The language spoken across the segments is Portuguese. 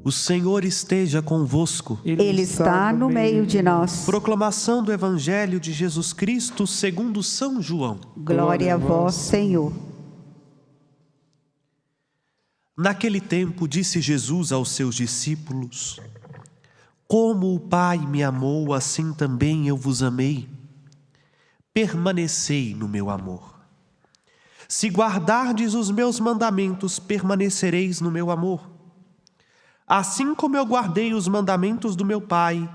O Senhor esteja convosco. Ele está no meio de nós. Proclamação do Evangelho de Jesus Cristo segundo São João. Glória a vós, Senhor. Naquele tempo disse Jesus aos seus discípulos: Como o Pai me amou, assim também eu vos amei. Permanecei no meu amor. Se guardardes os meus mandamentos, permanecereis no meu amor. Assim como eu guardei os mandamentos do meu Pai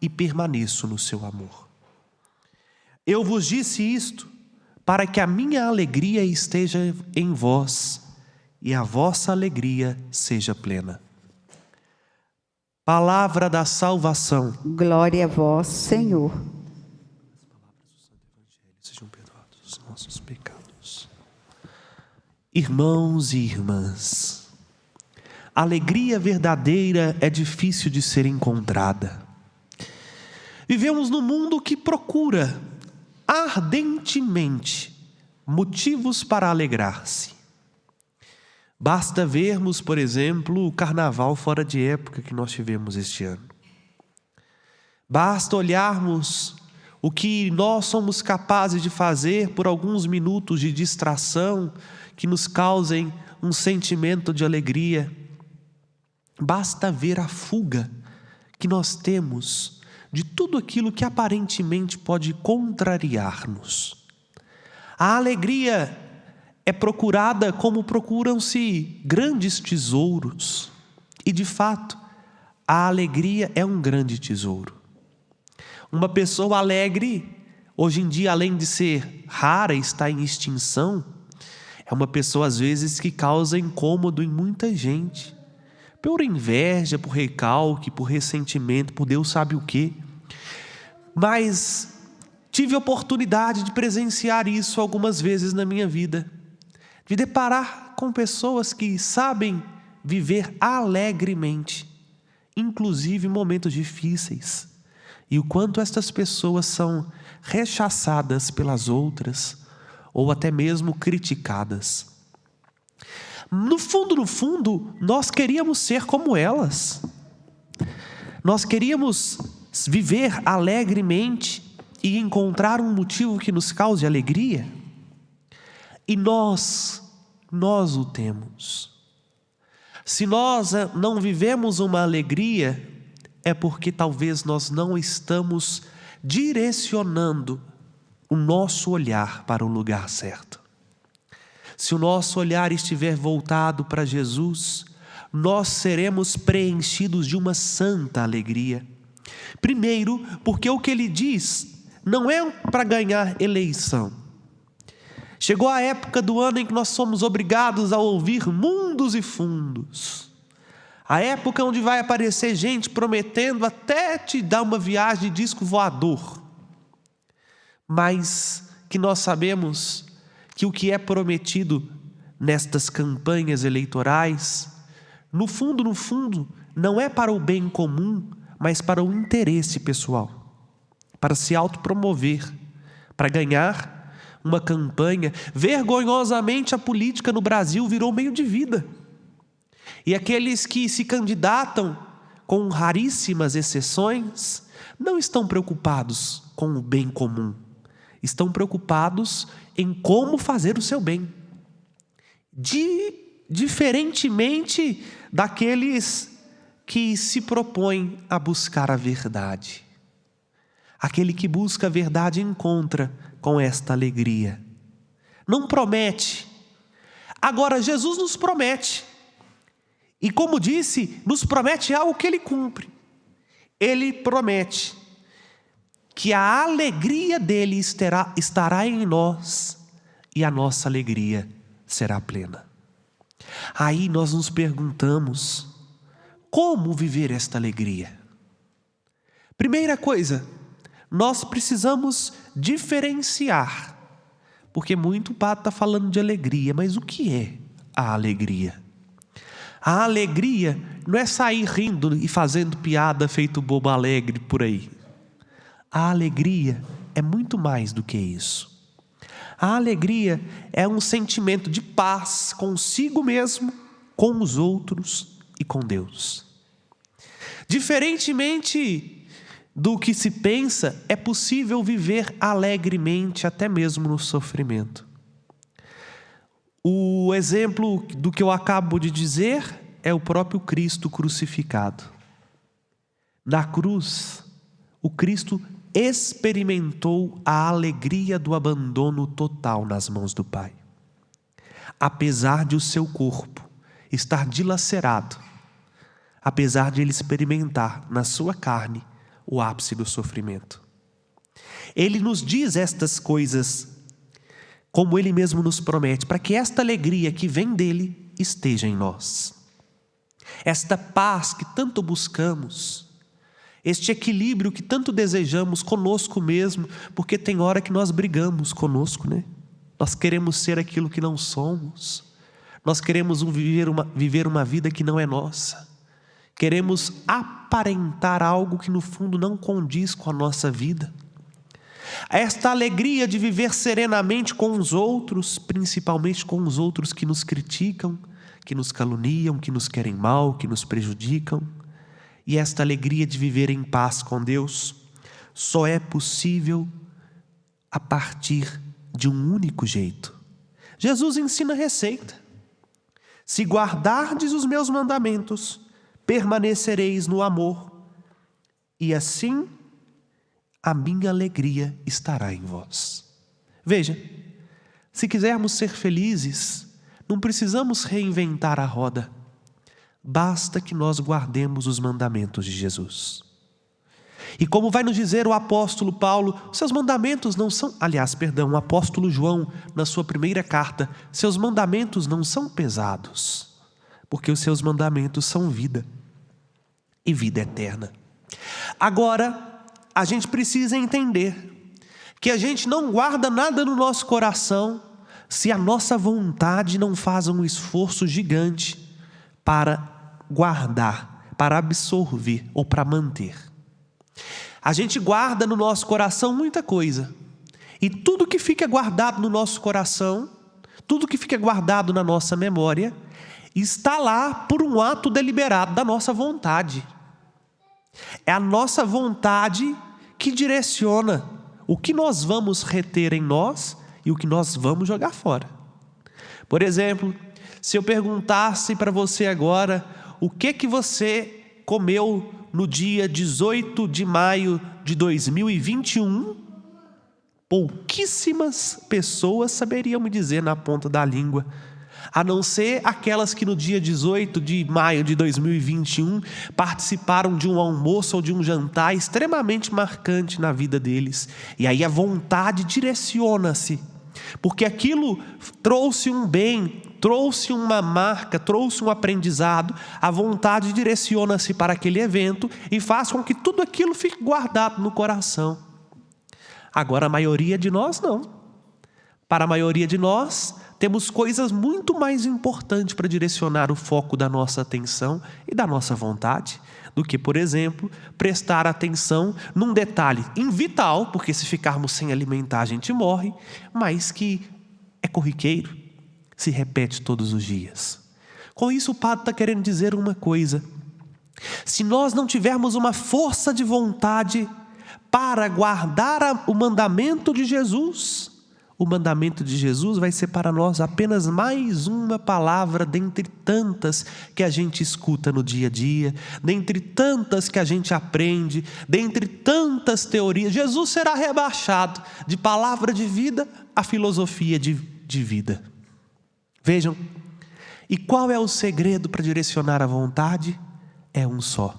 e permaneço no seu amor. Eu vos disse isto para que a minha alegria esteja em vós e a vossa alegria seja plena. Palavra da salvação. Glória a vós, Senhor. As palavras do Santo Evangelho sejam perdoados os nossos pecados. Irmãos e irmãs, a alegria verdadeira é difícil de ser encontrada. Vivemos num mundo que procura ardentemente motivos para alegrar-se. Basta vermos, por exemplo, o carnaval fora de época que nós tivemos este ano. Basta olharmos o que nós somos capazes de fazer por alguns minutos de distração que nos causem um sentimento de alegria. Basta ver a fuga que nós temos de tudo aquilo que aparentemente pode contrariar-nos. A alegria é procurada como procuram-se grandes tesouros. E de fato, a alegria é um grande tesouro. Uma pessoa alegre, hoje em dia, além de ser rara, está em extinção, é uma pessoa às vezes que causa incômodo em muita gente. Por inveja, por recalque, por ressentimento, por Deus sabe o quê. Mas tive a oportunidade de presenciar isso algumas vezes na minha vida. De deparar com pessoas que sabem viver alegremente, inclusive em momentos difíceis. E o quanto estas pessoas são rechaçadas pelas outras, ou até mesmo criticadas. No fundo, nós queríamos ser como elas. Nós queríamos viver alegremente e encontrar um motivo que nos cause alegria. E nós o temos. Se nós não vivemos uma alegria, é porque talvez nós não estamos direcionando o nosso olhar para o lugar certo. Se o nosso olhar estiver voltado para Jesus, nós seremos preenchidos de uma santa alegria. Primeiro, porque o que ele diz não é para ganhar eleição. Chegou a época do ano em que nós somos obrigados a ouvir mundos e fundos. A época onde vai aparecer gente prometendo até te dar uma viagem de disco voador. Mas que nós sabemos que o que é prometido nestas campanhas eleitorais, no fundo, não é para o bem comum, mas para o interesse pessoal, para se autopromover, para ganhar uma campanha. Vergonhosamente, a política no Brasil virou meio de vida. E aqueles que se candidatam, com raríssimas exceções, não estão preocupados com o bem comum. Estão preocupados em como fazer o seu bem. Diferentemente daqueles que se propõem a buscar a verdade. Aquele que busca a verdade encontra com esta alegria. Não promete. Agora, Jesus nos promete. E como disse, nos promete algo que Ele cumpre. Ele promete que a alegria dele estará em nós e a nossa alegria será plena. Aí nós nos perguntamos, como viver esta alegria? Primeira coisa, nós precisamos diferenciar, porque muito o padre está falando de alegria, mas o que é a alegria? A alegria não é sair rindo e fazendo piada feito bobo alegre por aí. A alegria é muito mais do que isso. A alegria é um sentimento de paz consigo mesmo, com os outros e com Deus. Diferentemente do que se pensa, é possível viver alegremente até mesmo no sofrimento. O exemplo do que eu acabo de dizer é o próprio Cristo crucificado. Na cruz, o Cristo experimentou a alegria do abandono total nas mãos do Pai. Apesar de o seu corpo estar dilacerado, apesar de ele experimentar na sua carne o ápice do sofrimento. Ele nos diz estas coisas, como ele mesmo nos promete, para que esta alegria que vem dele esteja em nós. Esta paz que tanto buscamos, este equilíbrio que tanto desejamos conosco mesmo, porque tem hora que nós brigamos conosco, né? Nós queremos ser aquilo que não somos, nós queremos viver uma vida que não é nossa, queremos aparentar algo que no fundo não condiz com a nossa vida. Esta alegria de viver serenamente com os outros, principalmente com os outros que nos criticam, que nos caluniam, que nos querem mal, que nos prejudicam. E esta alegria de viver em paz com Deus só é possível a partir de um único jeito. Jesus ensina a receita. Se guardardes os meus mandamentos, permanecereis no amor, e assim a minha alegria estará em vós. Veja, se quisermos ser felizes, não precisamos reinventar a roda. Basta que nós guardemos os mandamentos de Jesus. E como vai nos dizer o apóstolo Paulo, seus mandamentos não são... o apóstolo João, na sua primeira carta, seus mandamentos não são pesados, porque os seus mandamentos são vida, e vida eterna. Agora, a gente precisa entender que a gente não guarda nada no nosso coração se a nossa vontade não faz um esforço gigante para guardar, para absorver ou para manter. A gente guarda no nosso coração muita coisa, e tudo que fica guardado no nosso coração, tudo que fica guardado na nossa memória, está lá por um ato deliberado da nossa vontade. É a nossa vontade que direciona o que nós vamos reter em nós e o que nós vamos jogar fora. Por exemplo, se eu perguntasse para você agora o que você comeu no dia 18 de maio de 2021, pouquíssimas pessoas saberiam me dizer na ponta da língua, a não ser aquelas que no dia 18 de maio de 2021 participaram de um almoço ou de um jantar extremamente marcante na vida deles. E aí a vontade direciona-se, porque aquilo trouxe um bem, trouxe uma marca, trouxe um aprendizado. A vontade direciona-se para aquele evento e faz com que tudo aquilo fique guardado no coração. Agora a maioria de nós não. Para a maioria de nós, temos coisas muito mais importantes para direcionar o foco da nossa atenção e da nossa vontade do que, por exemplo, prestar atenção num detalhe vital, porque se ficarmos sem alimentar a gente morre, mas que é corriqueiro, se repete todos os dias. Com isso o padre está querendo dizer uma coisa: se nós não tivermos uma força de vontade para guardar o mandamento de Jesus, o mandamento de Jesus vai ser para nós apenas mais uma palavra dentre tantas que a gente escuta no dia a dia, dentre tantas que a gente aprende, dentre tantas teorias. Jesus será rebaixado de palavra de vida a filosofia de vida. Vejam, e qual é o segredo para direcionar a vontade? É um só,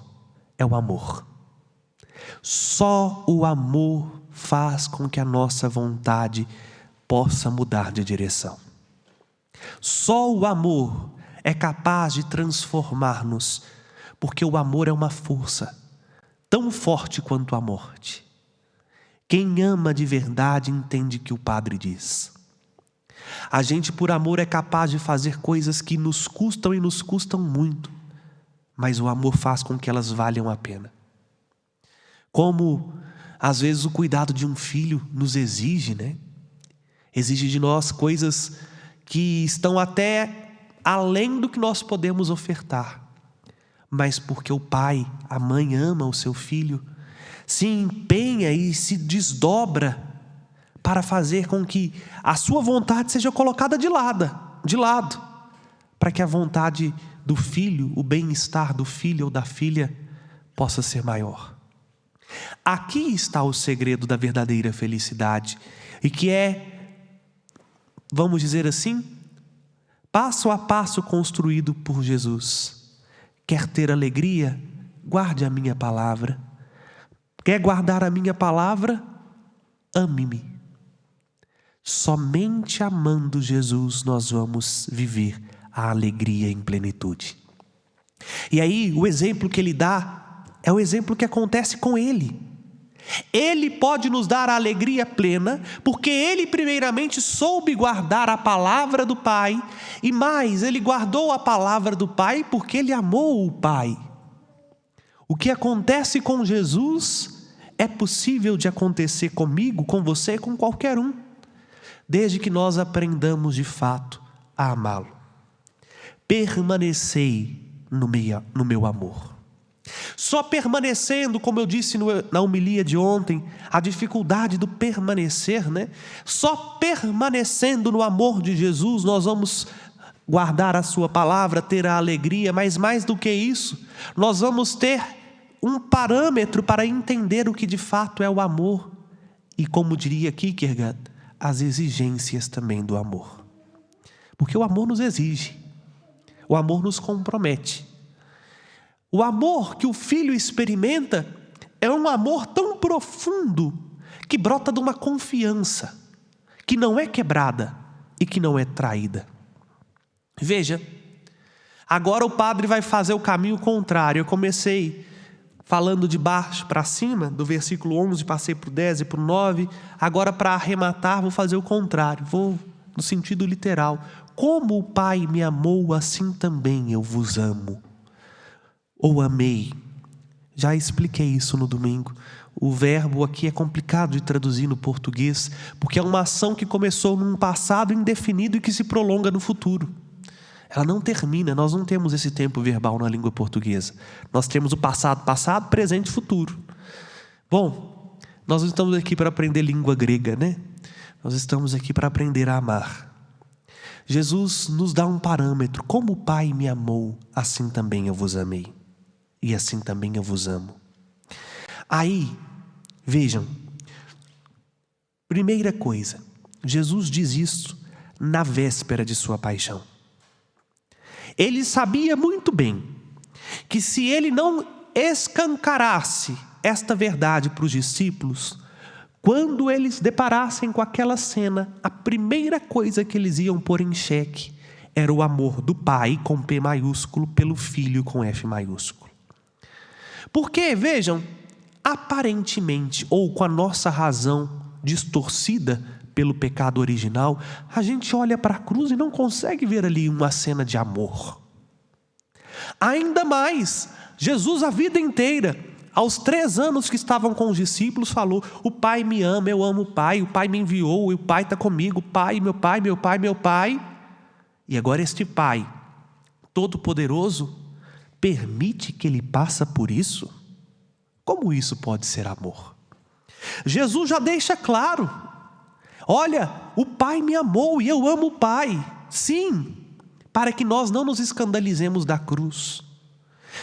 é o amor. Só o amor faz com que a nossa vontade possa mudar de direção. Só o amor é capaz de transformar-nos, porque o amor é uma força tão forte quanto a morte. Quem ama de verdade entende o que o padre diz. A gente, por amor, é capaz de fazer coisas que nos custam e nos custam muito, mas o amor faz com que elas valham a pena. Como às vezes o cuidado de um filho nos exige, né? Exige de nós coisas que estão até além do que nós podemos ofertar. mas porque o pai, a mãe ama o seu filho, se empenha e se desdobra para fazer com que a sua vontade seja colocada de lado, para que a vontade do filho, o bem-estar do filho ou da filha possa ser maior. Aqui está o segredo da verdadeira felicidade, e que é, vamos dizer assim, passo a passo construído por Jesus. Quer ter alegria? Guarde a minha palavra. Quer guardar a minha palavra? Ame-me. Somente amando Jesus nós vamos viver a alegria em plenitude. E aí o exemplo que ele dá é o exemplo que acontece com ele. Ele pode nos dar a alegria plena, porque ele primeiramente soube guardar a palavra do Pai, e mais, ele guardou a palavra do Pai porque ele amou o Pai. O que acontece com Jesus é possível de acontecer comigo, com você, com qualquer um, desde que nós aprendamos de fato a amá-lo. Permanecei no meu amor. Só permanecendo, como eu disse na homilia de ontem, a dificuldade do permanecer, né? Só permanecendo no amor de Jesus nós vamos guardar a sua palavra, ter a alegria, mas mais do que isso, nós vamos ter um parâmetro para entender o que de fato é o amor. E como diria Kierkegaard, as exigências também do amor. Porque o amor nos exige, o amor nos compromete. O amor que o filho experimenta é um amor tão profundo que brota de uma confiança que não é quebrada e que não é traída. Veja, agora o padre vai fazer o caminho contrário. Eu comecei falando de baixo para cima, do versículo 11, passei para o 10 e para o 9. Agora, para arrematar, vou fazer o contrário, vou no sentido literal. Como o Pai me amou, assim também eu vos amo. Ou amei. Já expliquei isso no domingo. O verbo aqui é complicado de traduzir no português, porque é uma ação que começou num passado indefinido e que se prolonga no futuro. Ela não termina, nós não temos esse tempo verbal na língua portuguesa. Nós temos o passado, presente e futuro. Bom, nós não estamos aqui para aprender língua grega, né? Nós estamos aqui para aprender a amar. Jesus nos dá um parâmetro. Como o Pai me amou, assim também eu vos amei. E assim também eu vos amo. Aí, vejam, primeira coisa, Jesus diz isso na véspera de sua paixão. Ele sabia muito bem que se ele não escancarasse esta verdade para os discípulos, quando eles deparassem com aquela cena, a primeira coisa que eles iam pôr em xeque era o amor do Pai com P maiúsculo pelo Filho com F maiúsculo. Porque, vejam, aparentemente, ou com a nossa razão distorcida pelo pecado original, a gente olha para a cruz e não consegue ver ali uma cena de amor. Ainda mais, Jesus a vida inteira, aos 3 anos que estavam com os discípulos, falou: o Pai me ama, eu amo o Pai me enviou, e o Pai está comigo, Pai, meu Pai, meu Pai, meu Pai. E agora este Pai, todo-poderoso, permite que ele passe por isso? Como isso pode ser amor? Jesus já deixa claro: olha, o Pai me amou e eu amo o Pai. Sim, para que nós não nos escandalizemos da cruz.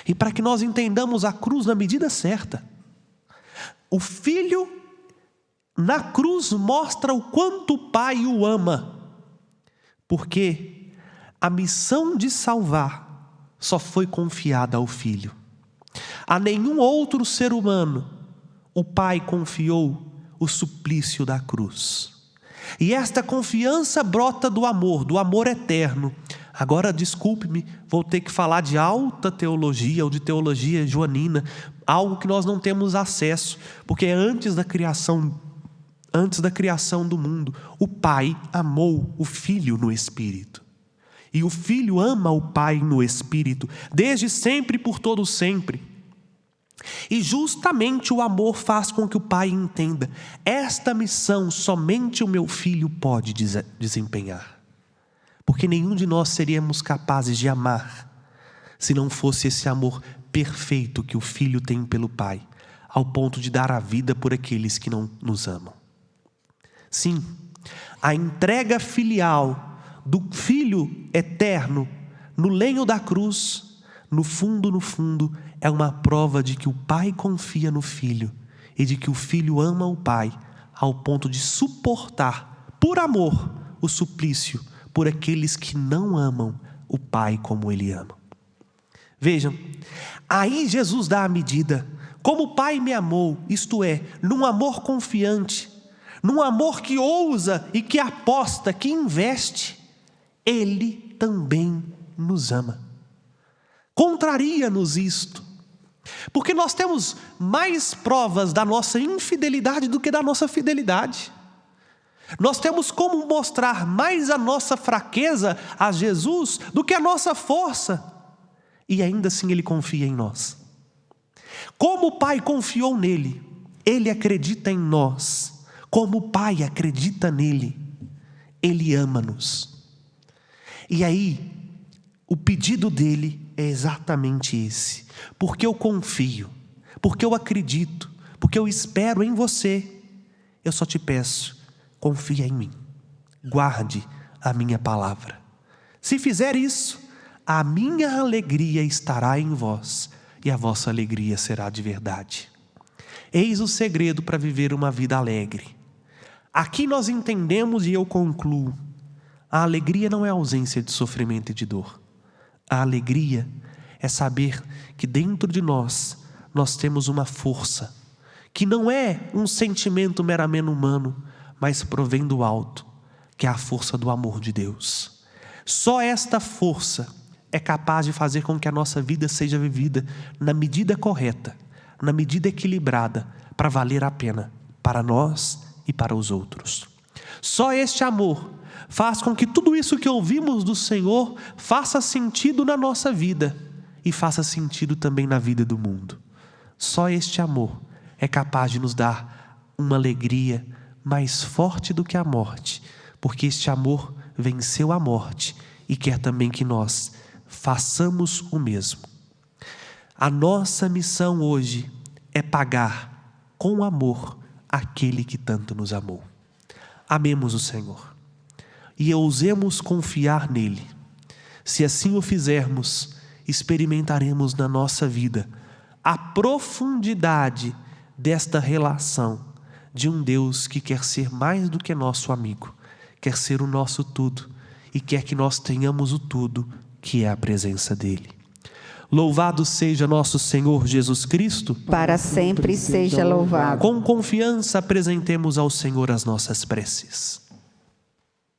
E para que nós entendamos a cruz na medida certa. O Filho na cruz mostra o quanto o Pai o ama. Porque a missão de salvar só foi confiada ao Filho. A nenhum outro ser humano o Pai confiou o suplício da cruz. E esta confiança brota do amor eterno. Agora, desculpe-me, vou ter que falar de alta teologia ou de teologia joanina, algo que nós não temos acesso, porque antes da criação do mundo, o Pai amou o Filho no Espírito. E o Filho ama o Pai no Espírito, desde sempre e por todo sempre. E justamente o amor faz com que o Pai entenda: esta missão somente o meu Filho pode desempenhar. Porque nenhum de nós seríamos capazes de amar se não fosse esse amor perfeito que o Filho tem pelo Pai, ao ponto de dar a vida por aqueles que não nos amam. Sim, a entrega filial do Filho eterno no lenho da cruz, no fundo, é uma prova de que o Pai confia no Filho e de que o Filho ama o Pai ao ponto de suportar, por amor, o suplício por aqueles que não amam o Pai como Ele ama. Vejam, aí Jesus dá a medida. Como o Pai me amou, isto é, num amor confiante, num amor que ousa e que aposta, que investe, Ele também nos ama. Contraria-nos isto, porque nós temos mais provas da nossa infidelidade do que da nossa fidelidade. Nós temos como mostrar mais a nossa fraqueza a Jesus do que a nossa força, e ainda assim Ele confia em nós. Como o Pai confiou nele, Ele acredita em nós. Como o Pai acredita nele, Ele ama-nos. E aí, o pedido dele é exatamente esse. Porque eu confio, porque eu acredito, porque eu espero em você, eu só te peço, confia em mim. Guarde a minha palavra. Se fizer isso, a minha alegria estará em vós e a vossa alegria será de verdade. Eis o segredo para viver uma vida alegre. Aqui nós entendemos e eu concluo: a alegria não é ausência de sofrimento e de dor. A alegria é saber que dentro de nós temos uma força, que não é um sentimento meramente humano, mas provém do alto, que é a força do amor de Deus. Só esta força é capaz de fazer com que a nossa vida seja vivida na medida correta, na medida equilibrada, para valer a pena para nós e para os outros. Só este amor faz com que tudo isso que ouvimos do Senhor faça sentido na nossa vida e faça sentido também na vida do mundo. Só este amor é capaz de nos dar uma alegria mais forte do que a morte, porque este amor venceu a morte e quer também que nós façamos o mesmo. A nossa missão hoje é pagar com amor aquele que tanto nos amou. Amemos o Senhor e ousemos confiar nele. Se assim o fizermos, experimentaremos na nossa vida a profundidade desta relação de um Deus que quer ser mais do que nosso amigo, quer ser o nosso tudo e quer que nós tenhamos o tudo, que é a presença dele. Louvado seja nosso Senhor Jesus Cristo. Para sempre seja louvado. Com confiança apresentemos ao Senhor as nossas preces.